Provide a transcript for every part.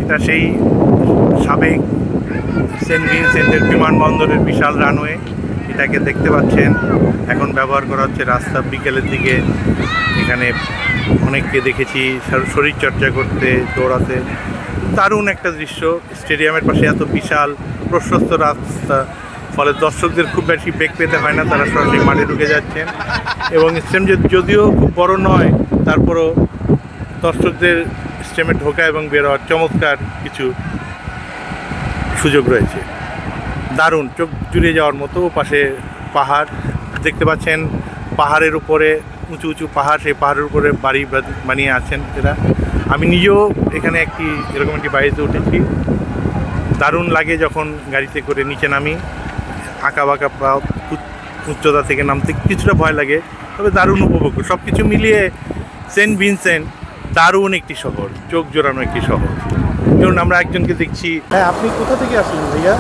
এটা সেই সাবেক সেন্ট ভিনসেন্টের বিমানবন্দরের বিশাল রানওয়ে। এটাকে দেখতে পাচ্ছেন এখন ব্যবহার করা হচ্ছে রাস্তা। বিকেলের দিকে এখানে অনেককে দেখেছি শরীরচর্চা করতে, দৌড়াতে। দারুণ একটা দৃশ্য। স্টেডিয়ামের পাশে এত বিশাল প্রশস্ত রাস্তা, ফলে দর্শকদের খুব বেশি বেগ পেতে হয় না, তারা সরাসরি মাঠে ঢুকে যাচ্ছেন। এবং স্টেডিয়াম যদিও খুব বড় নয়, তারপরও দর্শকদের স্টেডিয়ামে ঢোকা এবং বেরোয়ার চমৎকার কিছু সুযোগ রয়েছে। দারুণ, চোখ জুড়ে যাওয়ার মতো। পাশে পাহাড় দেখতে পাচ্ছেন, পাহাড়ের উপরে উঁচু উঁচু পাহাড়, সেই পাহাড়ের উপরে বাড়ি বানিয়ে আছেন এরা। আমি নিজেও এখানে এরকম একটি বাড়িতে উঠেছি। দারুণ লাগে যখন গাড়িতে করে নিচে নামি। আঁকা বাঁকা উচ্চতা থেকে নামতে কিছুটা ভয় লাগে, তবে দারুণ উপভোগ। সব কিছু মিলিয়ে সেন্ট ভিনসেন্ট দারুণ একটি শহর, চোখ জোড়ানো একটি শহর। ধরুন আমরা একজনকে দেখছি। হ্যাঁ, আপনি কোথা থেকে আসলেন ভাইয়া?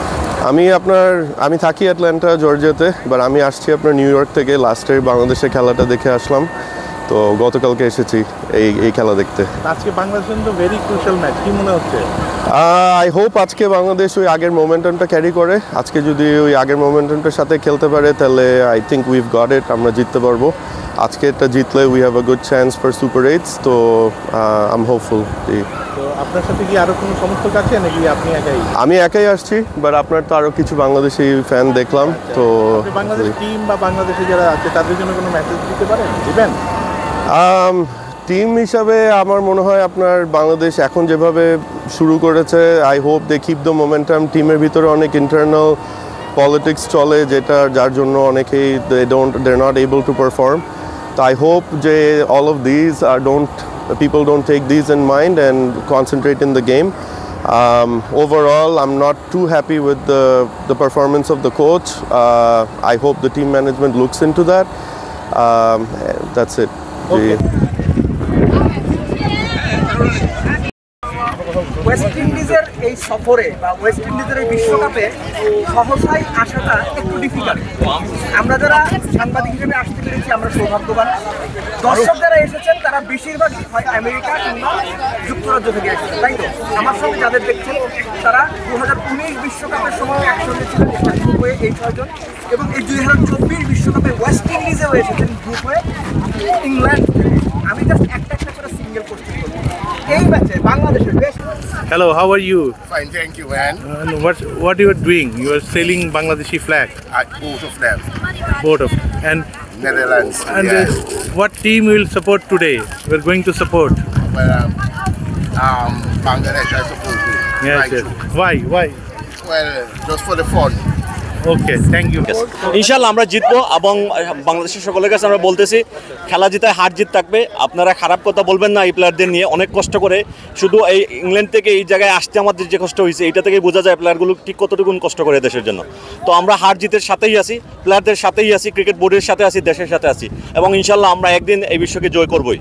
আমি থাকি অ্যাটলান্টা জর্জিয়াতে, বাট আমি আসছি আপনার নিউ ইয়র্ক থেকে। লাস্টের বাংলাদেশের খেলাটা দেখে আসলাম, তো গতকালকে এসেছি এই খেলা দেখতে। আজকে বাংলাদেশের তো ভেরি ক্রুশাল ম্যাচ, কি মনে হচ্ছে? আই হোপ আজকে বাংলাদেশ ওই আগের মোমেন্টামটা ক্যারি করে। আজকে যদি ওই আগের মোমেন্টামটার সাথে খেলতে পারে, তাহলে I think we've got it, আমরা জিততে পারবো। আজকে এটা জিতলে we have a good chance for super eights, তো আই এম হোপফুল। তো আপনার সাথে কি আরো কোনো সমর্থক আছে নাকি আপনি একাই? আমি একাই আসছি, বাট আপনার তো আরও কিছু বাংলাদেশি ফ্যান দেখলাম। তো বাংলাদেশ টিম বা বাংলাদেশে যারা আছে তাদের জন্য কোনো মেসেজ দিতে পারেন, দিবেন? টিম হিসাবে আমার মনে হয় আপনার বাংলাদেশ এখন যেভাবে শুরু করেছে, I hope they keep the momentum. টিমের ভিতরে অনেক ইন্টারনাল পলিটিক্স চলে, যার জন্য অনেকেই they're not able to perform. So I hope যে all of these people don't take these in mind and concentrate in the game. Overall, I'm not too happy with the performance of the coach. I hope the team management looks into that. That's it. Okay. West ইন্ডিজের এই সফরে বা West ইন্ডিজের এই বিশ্বকাপে সহসাই আসাটা একটু difficult. আমরা যারা সাংবাদিক হিসেবে আসতে পেরেছি আমরা সৌভাগ্যবান। দর্শক যারা এসেছেন তারা বেশিরভাগই হয় আমেরিকা কিংবা যুক্তরাজ্য থেকে এসেছেন, তাই তো? আমার সঙ্গে যাদের দেখছেন তারা 2019 বিশ্বকাপের সময় একসঙ্গে ছিলেন একটা গ্রুপ হয়ে এই 6 জন, এবং এই 2024 বিশ্বকাপে ওয়েস্ট ইন্ডিজেও এসেছেন গ্রুপ হয়ে ইংল্যান্ড। আমি জাস্ট একটা করে সিঙ্গেল কোশ্চেন করব, এই ম্যাচে বাংলাদেশের best. Hello, how are you? Fine, thank you, man. What you are doing? You are sailing Bangladeshi flag. Both of them. Both of and Netherlands. and Yeah. What team will support today? We are going to support. Well, Bangladesh, I suppose. Yes, yes. Why? Well, just for the fun. Okay, thank you. ইনশাআল্লাহ আমরা জিতবো, এবং বাংলাদেশের সকলের কাছে আমরা বলতেছি খেলা জিতায় হার জিত থাকবে। আপনারা খারাপ কথা বলবেন না এই প্লেয়ারদের নিয়ে। অনেক কষ্ট করে শুধু এই ইংল্যান্ড থেকে এই জায়গায় আসতে আমাদের যে কষ্ট হয়েছে, এটা থেকেই বোঝা যায় প্লেয়ারগুলো ঠিক কতটুকু কষ্ট করে দেশের জন্য। তো আমরা হার জিতের সাথেই আছি, প্লেয়ারদের সাথেই আছি, ক্রিকেট বোর্ডের সাথে আছি, দেশের সাথে আছি, এবং ইনশাআল্লাহ আমরা একদিন এই বিশ্বকে জয় করবই।